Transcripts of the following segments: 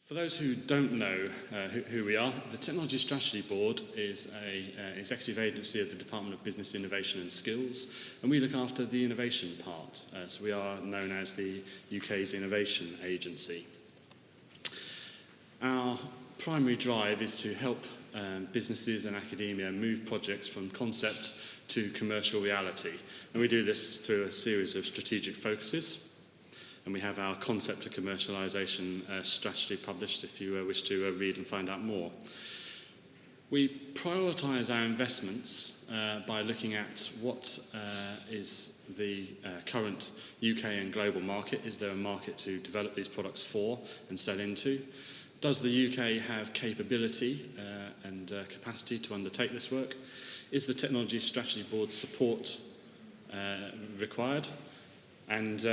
For those who don't know who we are, the Technology Strategy Board is an executive agency of the Department of Business, Innovation and Skills, and we look after the innovation part. So we are known as the UK's Innovation Agency. Our primary drive is to help businesses and academia move projects from concept to commercial reality, and we do this through a series of strategic focuses. And we have our concept to commercialisation strategy published if you wish to read and find out more. We prioritise our investments by looking at what is the current UK and global market. Is there a market to develop these products for and sell into? Does the UK have capability and capacity to undertake this work? Is the Technology Strategy Board support required? And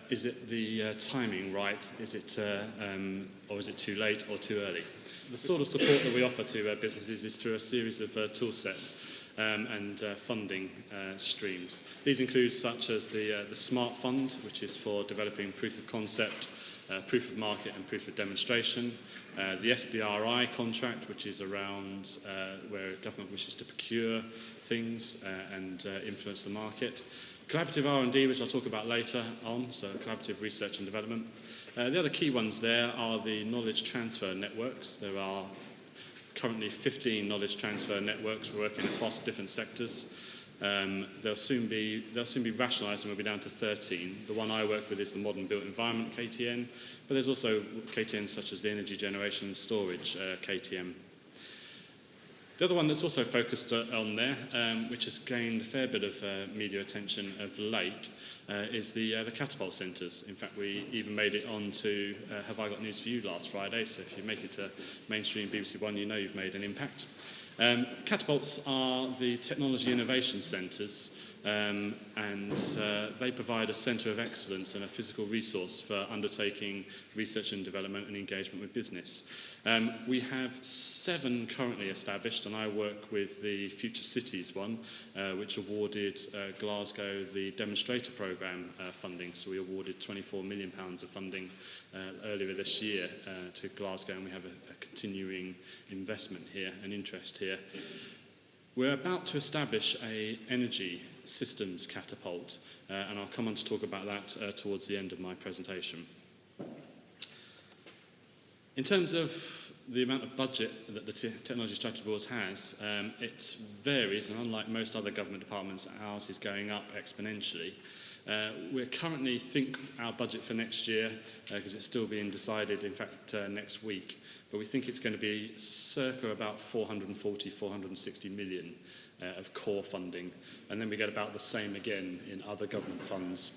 is it the timing right? Is it, or is it too late or too early? The sort of support that we offer to businesses is through a series of tool sets and funding streams. These include such as the Smart Fund, which is for developing proof of concept, proof of market and proof of demonstration. The SBRI contract, which is around where government wishes to procure things and influence the market. Collaborative R&D, which I'll talk about later on, so collaborative research and development. The other key ones there are the knowledge transfer networks. There are currently 15 knowledge transfer networks working across different sectors. They'll soon be rationalised and we'll be down to 13. The one I work with is the Modern Built Environment KTN, but there's also KTNs such as the Energy Generation and Storage KTM. The other one that's also focused on there, which has gained a fair bit of media attention of late, is the catapult centres. In fact, we even made it on to Have I Got News For You last Friday, so if you make it to mainstream BBC One, you know you've made an impact. Catapults are the technology innovation centres, and they provide a centre of excellence and a physical resource for undertaking research and development and engagement with business. We have 7 currently established, and I work with the Future Cities one, which awarded Glasgow the demonstrator programme funding. So we awarded £24 million of funding earlier this year to Glasgow, and we have a continuing investment here and interest here. We're about to establish an energy systems catapult, and I'll come on to talk about that towards the end of my presentation. In terms of the amount of budget that the Technology Strategy Board has, it varies, and unlike most other government departments, ours is going up exponentially. We currently think our budget for next year, because it's still being decided, in fact, next week, but we think it's going to be circa about 460 million of core funding, and then we get about the same again in other government funds.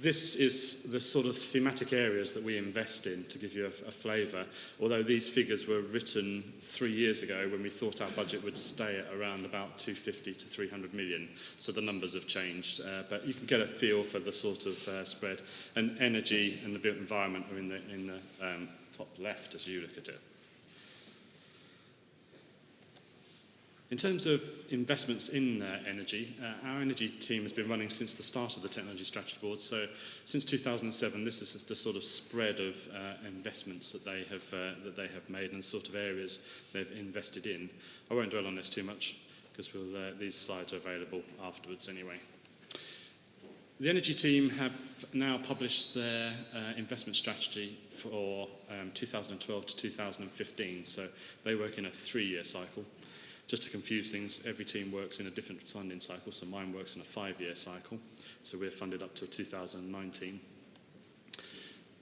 This is the sort of thematic areas that we invest in, to give you a flavour, although these figures were written 3 years ago when we thought our budget would stay at around about 250 to 300 million, so the numbers have changed, but you can get a feel for the sort of spread. And energy and the built environment are in the top left as you look at it. In terms of investments in energy, our energy team has been running since the start of the Technology Strategy Board. So since 2007, this is the sort of spread of investments that they have made and the sort of areas they've invested in. I won't dwell on this too much because these slides are available afterwards anyway. The energy team have now published their investment strategy for 2012 to 2015. So they work in a 3-year cycle. Just to confuse things, every team works in a different funding cycle, so mine works in a 5-year cycle, so we're funded up to 2019.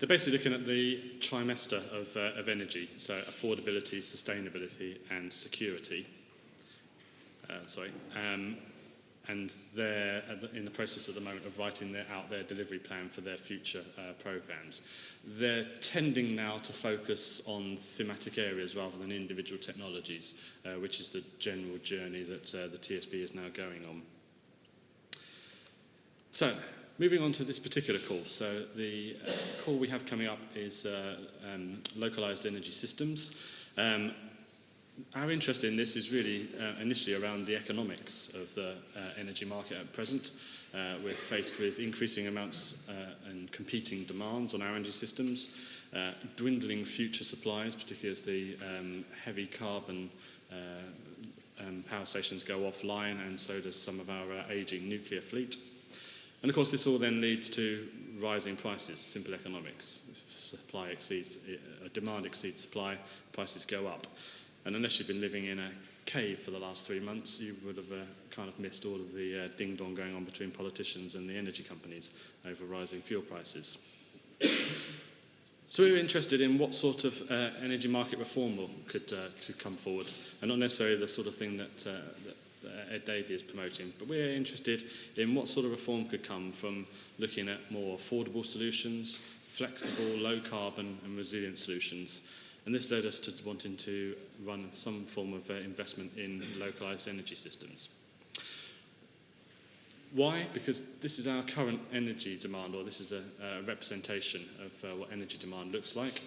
They're basically looking at the trimester of energy, so affordability, sustainability and security. And they're in the process at the moment of writing out their delivery plan for their future programmes. They're tending now to focus on thematic areas rather than individual technologies, which is the general journey that the TSB is now going on. So, moving on to this particular call. So the call we have coming up is Localised Energy Systems. Our interest in this is really initially around the economics of the energy market at present. We're faced with increasing amounts and competing demands on our energy systems, dwindling future supplies, particularly as the heavy carbon power stations go offline, and so does some of our ageing nuclear fleet. And of course, this all then leads to rising prices, simple economics. If demand exceeds supply, prices go up. And unless you've been living in a cave for the last 3 months, you would have kind of missed all of the ding-dong going on between politicians and the energy companies over rising fuel prices. So we were interested in what sort of energy market reform could to come forward, and not necessarily the sort of thing that Ed Davey is promoting, but we're interested in what sort of reform could come from looking at more affordable solutions, flexible, low carbon and resilient solutions. And this led us to wanting to run some form of investment in localised energy systems. Why? Because this is our current energy demand, or this is a representation of what energy demand looks like.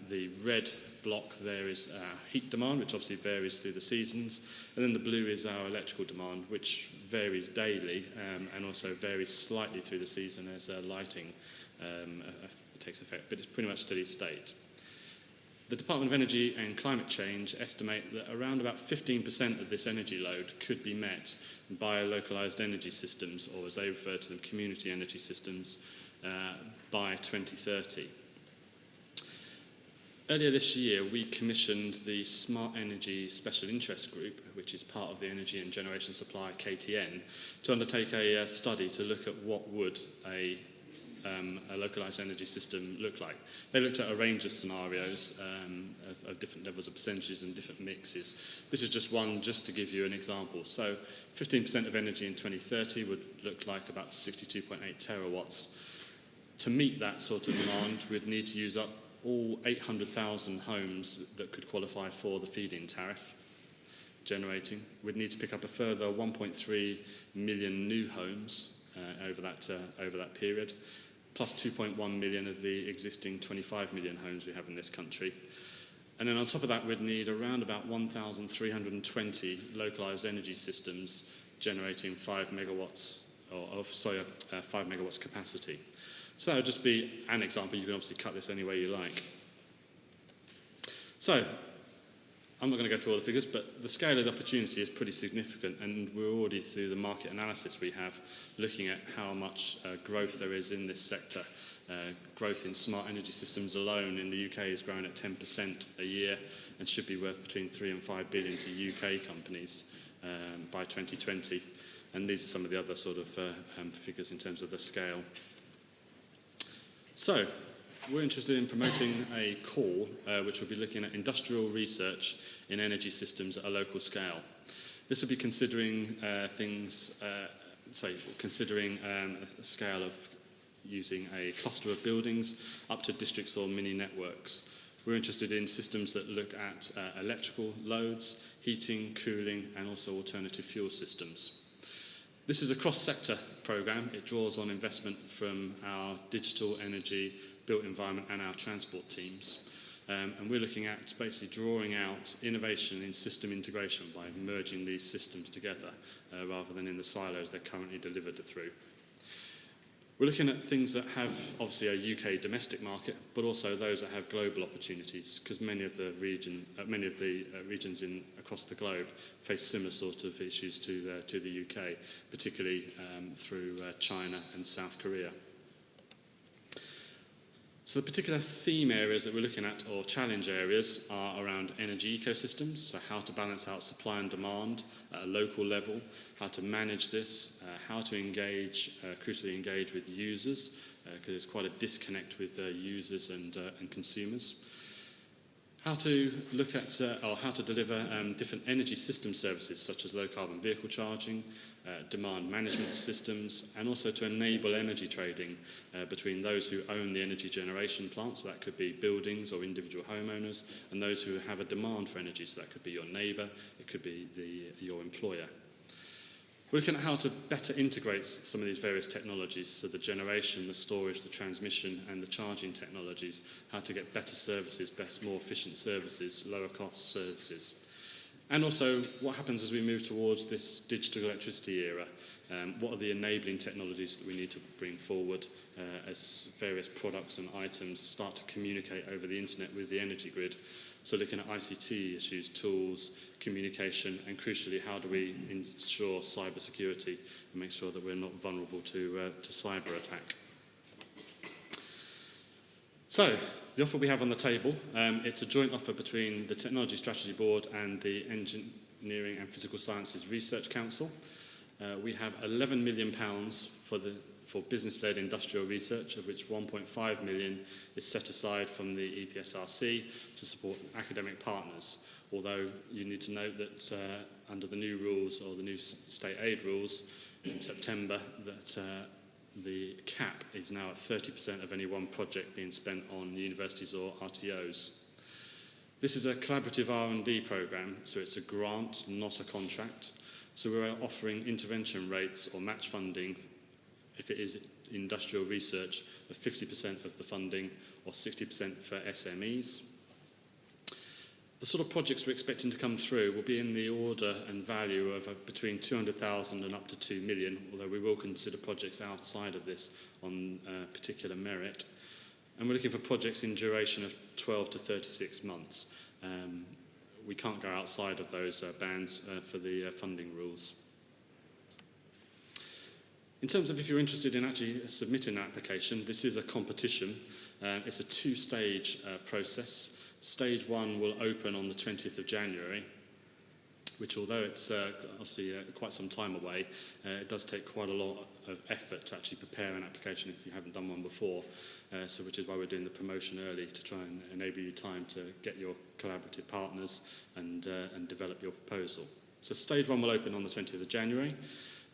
The red block there is our heat demand, which obviously varies through the seasons. And then the blue is our electrical demand, which varies daily and also varies slightly through the season as lighting takes effect, but it's pretty much steady state. The Department of Energy and Climate Change estimate that around about 15% of this energy load could be met by localised energy systems, or as they refer to them, community energy systems, by 2030. Earlier this year, we commissioned the Smart Energy Special Interest Group, which is part of the Energy and Generation Supply, KTN, to undertake a study to look at what would a localised energy system look like. They looked at a range of scenarios of different levels of percentages and different mixes. This is just one, just to give you an example. So 15% of energy in 2030 would look like about 62.8 terawatts. To meet that sort of demand, we'd need to use up all 800,000 homes that could qualify for the feed-in tariff generating. We'd need to pick up a further 1.3 million new homes over that period, plus 2.1 million of the existing 25 million homes we have in this country. And then on top of that, we'd need around about 1,320 localised energy systems generating 5 megawatts, 5 megawatts capacity. So that would just be an example. You can obviously cut this any way you like. So I'm not going to go through all the figures, but the scale of the opportunity is pretty significant, and we're already, through the market analysis we have, looking at how much growth there is in this sector. Growth in smart energy systems alone in the UK is growing at 10% a year and should be worth between 3 and 5 billion to UK companies by 2020. And these are some of the other sort of figures in terms of the scale. So, we're interested in promoting a call which will be looking at industrial research in energy systems at a local scale. This will be considering a scale of using a cluster of buildings up to districts or mini networks. We're interested in systems that look at electrical loads, heating, cooling, and also alternative fuel systems. This is a cross-sector programme. It draws on investment from our digital, energy, built environment and our transport teams. And we're looking at basically drawing out innovation in system integration by merging these systems together rather than in the silos they're currently delivered through. We're looking at things that have obviously a UK domestic market, but also those that have global opportunities, because many of the regions across the globe face similar sort of issues to the UK, particularly through China and South Korea. So the particular theme areas that we're looking at, or challenge areas, are around energy ecosystems, so how to balance out supply and demand at a local level, how to manage this, how to crucially engage with users, because there's quite a disconnect with users and consumers. How to look at, or how to deliver different energy system services, such as low carbon vehicle charging, demand management systems, and also to enable energy trading between those who own the energy generation plants, so that could be buildings or individual homeowners, and those who have a demand for energy, so that could be your neighbour, it could be your employer. We're looking at how to better integrate some of these various technologies, so the generation, the storage, the transmission, and the charging technologies, how to get better services, more efficient services, lower cost services. And also, what happens as we move towards this digital electricity era? What are the enabling technologies that we need to bring forward as various products and items start to communicate over the internet with the energy grid? So looking at ICT issues, tools, communication, and crucially, how do we ensure cyber security and make sure that we're not vulnerable to cyber attack? So, the offer we have on the table, it's a joint offer between the Technology Strategy Board and the Engineering and Physical Sciences Research Council. We have £11 million for business-led industrial research, of which 1.5 million is set aside from the EPSRC to support academic partners. Although you need to note that under the new rules, or the new state aid rules in September, that the cap is now at 30% of any one project being spent on universities or RTOs. This is a collaborative R&D programme, so it's a grant, not a contract. So we're offering intervention rates or match funding if it is industrial research of 50% of the funding or 60% for SMEs. The sort of projects we're expecting to come through will be in the order and value of between 200,000 and up to 2 million, although we will consider projects outside of this on particular merit. And we're looking for projects in duration of 12 to 36 months. We can't go outside of those bands for the funding rules. In terms of if you're interested in actually submitting an application, this is a competition. It's a two-stage process. Stage 1 will open on the 20th of January, which although it's obviously quite some time away, it does take quite a lot of effort to actually prepare an application if you haven't done one before, so which is why we're doing the promotion early to try and enable you time to get your collaborative partners and develop your proposal. So stage 1 will open on the 20th of January.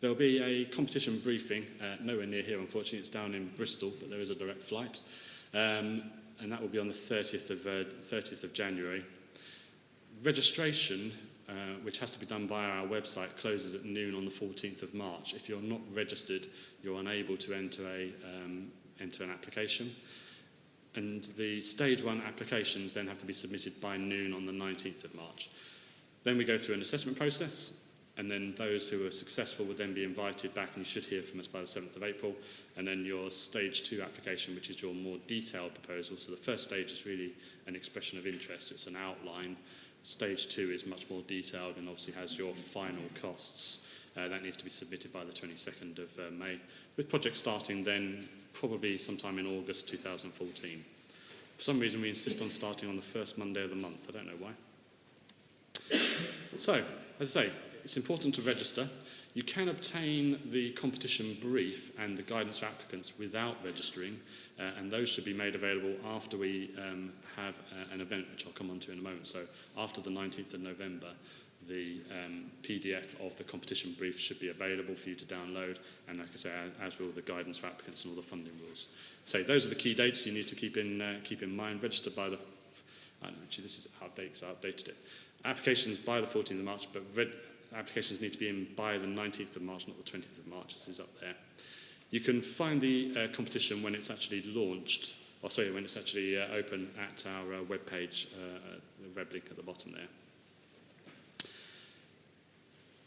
There'll be a competition briefing, nowhere near here unfortunately, it's down in Bristol, but there is a direct flight. And that will be on the 30th of January. Registration, which has to be done via our website, closes at noon on the 14th of March. If you're not registered, you're unable to enter an application. And the stage 1 applications then have to be submitted by noon on the 19th of March. Then we go through an assessment process, and then those who are successful would then be invited back, and you should hear from us by the 7th of April. And then your stage 2 application, which is your more detailed proposal. So the first stage is really an expression of interest, it's an outline. Stage 2 is much more detailed and obviously has your final costs. That needs to be submitted by the 22nd of May, with project starting then probably sometime in August 2014. For some reason we insist on starting on the first Monday of the month, I don't know why. So, as I say, it's important to register. You can obtain the competition brief and the guidance for applicants without registering, and those should be made available after we have an event, which I'll come on to in a moment. So after the 19th of November, the PDF of the competition brief should be available for you to download, and like I say, as will the guidance for applicants and all the funding rules. So those are the key dates you need to keep in mind. Register by the, actually this is outdated because I updated it. Applications by the 14th of March, but applications need to be in by the 19th of March, not the 20th of March, this is up there. You can find the competition when it's actually launched, or sorry, when it's actually open at our webpage, the web link at the bottom there.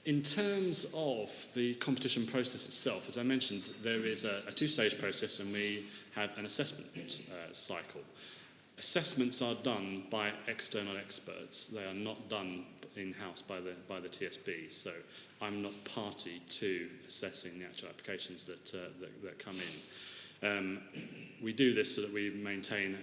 In terms of the competition process itself, as I mentioned, there is a two-stage process, and we have an assessment cycle. Assessments are done by external experts. They are not done in-house by the TSB, so I'm not party to assessing the actual applications that come in. We do this so that we maintain,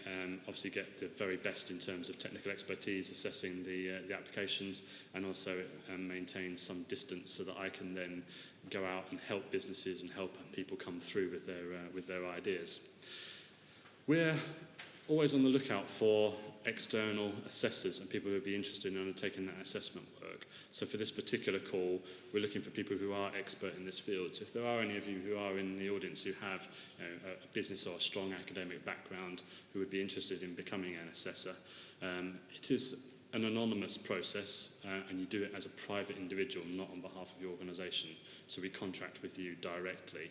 obviously get the very best in terms of technical expertise assessing the applications, and also maintain some distance so that I can then go out and help businesses and help people come through with their ideas. We're always on the lookout for external assessors and people who would be interested in undertaking that assessment work. So for this particular call, we're looking for people who are expert in this field. So if there are any of you who are in the audience who have a business or a strong academic background who would be interested in becoming an assessor, it is an anonymous process, and you do it as a private individual, not on behalf of your organisation. So we contract with you directly.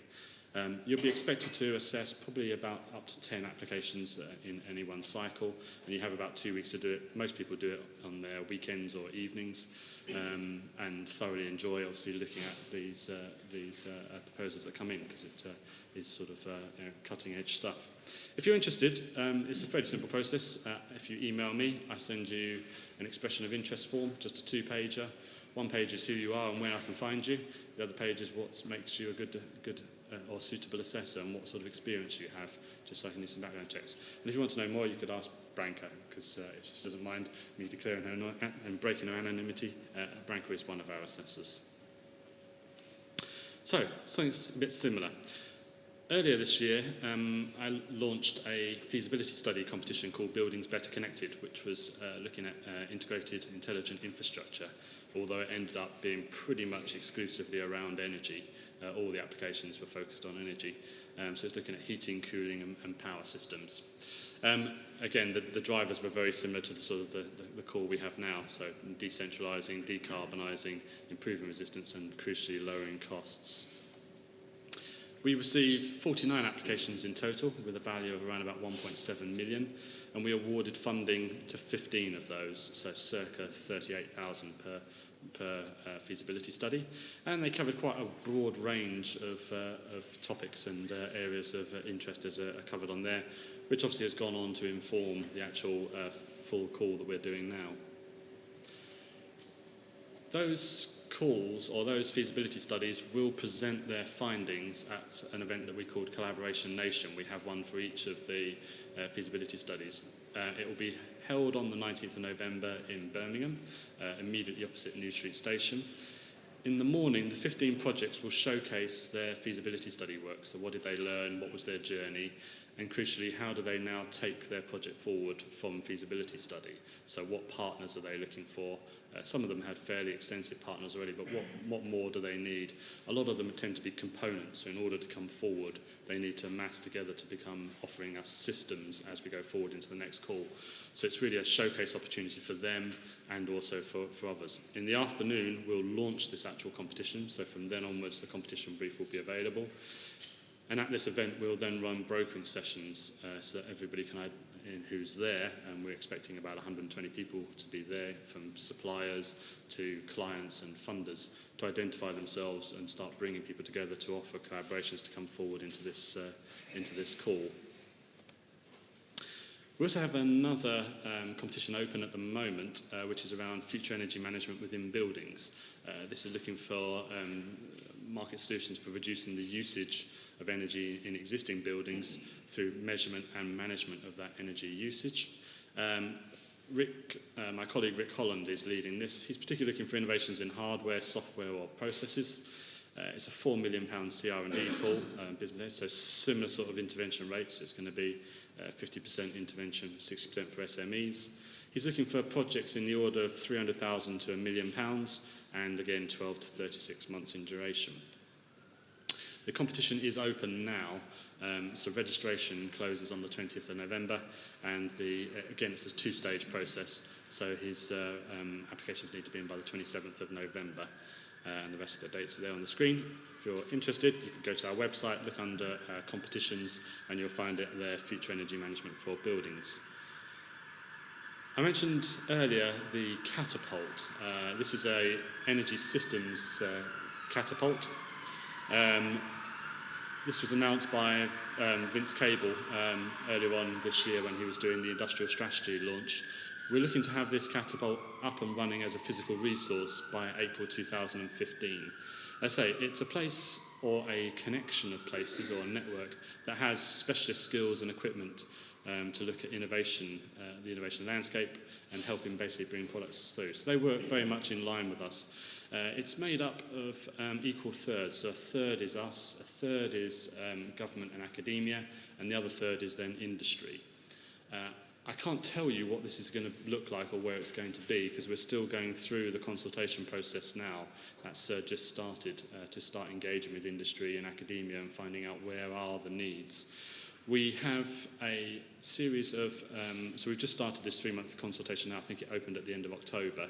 You'll be expected to assess probably about up to 10 applications in any one cycle, and you have about 2 weeks to do it. Most people do it on their weekends or evenings, and thoroughly enjoy, obviously, looking at these proposals that come in, because it is sort of cutting-edge stuff. If you're interested, it's a fairly simple process. If you email me, I send you an expression of interest form, just a 2-pager. One page is who you are and where I can find you. The other page is what makes you a good or suitable assessor and what sort of experience you have, just so I can do some background checks. And if you want to know more, you could ask Branka, because if she doesn't mind me declaring her and breaking her anonymity, Branka is one of our assessors. So, something's a bit similar. Earlier this year, I launched a feasibility study competition called Buildings Better Connected, which was looking at integrated intelligent infrastructure, although it ended up being pretty much exclusively around energy. All the applications were focused on energy. So it's looking at heating, cooling and power systems. Again, the drivers were very similar to the sort of the core we have now, so decentralising, decarbonising, improving resistance and crucially lowering costs. We received 49 applications in total with a value of around about 1.7 million, and we awarded funding to 15 of those, so circa 38,000 per feasibility study, and they covered quite a broad range of topics and areas of interest as are covered on there, which obviously has gone on to inform the actual full call that we're doing now. Those calls or those feasibility studies will present their findings at an event that we called Collaboration Nation. We have one for each of the feasibility studies. It will be held on the 19th of November in Birmingham, immediately opposite New Street Station. In the morning, the 15 projects will showcase their feasibility study work. So what did they learn, what was their journey, and crucially, how do they now take their project forward from feasibility study? So what partners are they looking for? Some of them had fairly extensive partners already, but what more do they need? A lot of them tend to be components, so in order to come forward, they need to amass together to become offering us systems as we go forward into the next call. So it's really a showcase opportunity for them and also for others. In the afternoon, we'll launch this actual competition, so from then onwards, the competition brief will be available. And at this event, we'll then run brokering sessions so that everybody can add in who's there, and we're expecting about 120 people to be there, from suppliers to clients and funders, to identify themselves and start bringing people together to offer collaborations to come forward into this call. We also have another competition open at the moment, which is around future energy management within buildings. This is looking for market solutions for reducing the usage of energy in existing buildings through measurement and management of that energy usage. My colleague Rick Holland is leading this. He's particularly looking for innovations in hardware, software or processes. It's a £4 million CR&D call, business, so similar sort of intervention rates. It's going to be 50% intervention, 60% for SMEs. He's looking for projects in the order of £300,000 to £1 million, and again 12 to 36 months in duration. The competition is open now, so registration closes on the 20th of November, and again it's a 2-stage process, so his applications need to be in by the 27th of November, and the rest of the dates are there on the screen. If you're interested, you can go to our website, look under competitions, and you'll find it there, Future Energy Management for Buildings. I mentioned earlier the catapult. This is a energy systems catapult. This was announced by Vince Cable earlier on this year when he was doing the industrial strategy launch. We're looking to have this catapult up and running as a physical resource by April 2015. As I say, it's a place or a connection of places or a network that has specialist skills and equipment to look at innovation, the innovation landscape, and helping basically bring products through. So they work very much in line with us. It's made up of equal thirds. So a third is us, a third is government and academia, and the other third is then industry. I can't tell you what this is going to look like or where it's going to be, because we're still going through the consultation process now. That's just started to start engaging with industry and academia and finding out where are the needs. We have a series of, so we've just started this 3-month consultation now. I think it opened at the end of October.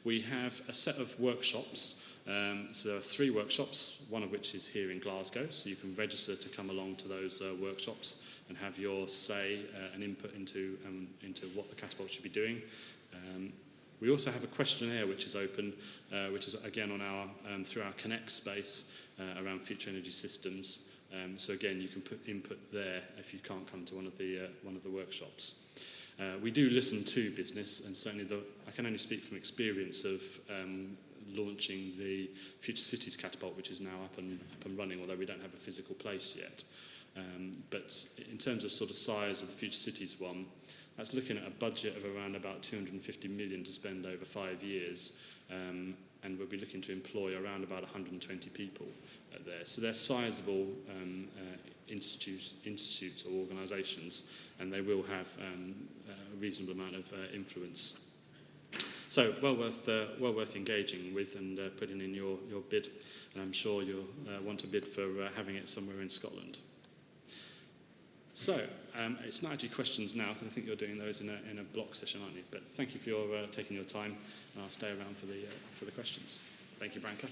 We have a set of workshops. So there are 3 workshops, one of which is here in Glasgow, so you can register to come along to those workshops and have your say and input into what the catapult should be doing. We also have a questionnaire which is open, which is again on our through our Connect space around future energy systems. So again, you can put input there if you can't come to one of the workshops. We do listen to business, and certainly I can only speak from experience of launching the Future Cities catapult, which is now up and running, although we don't have a physical place yet. But in terms of sort of size of the Future Cities one, that's looking at a budget of around about 250 million to spend over 5 years, and we'll be looking to employ around about 120 people there. So they're sizable institutes or organisations, and they will have a reasonable amount of influence. So well worth engaging with and putting in your bid, and I'm sure you'll want to bid for having it somewhere in Scotland. So it's not actually questions now, because I think you're doing those in a block session, aren't you? But thank you for taking your time, and I'll stay around for the questions. Thank you, Branka.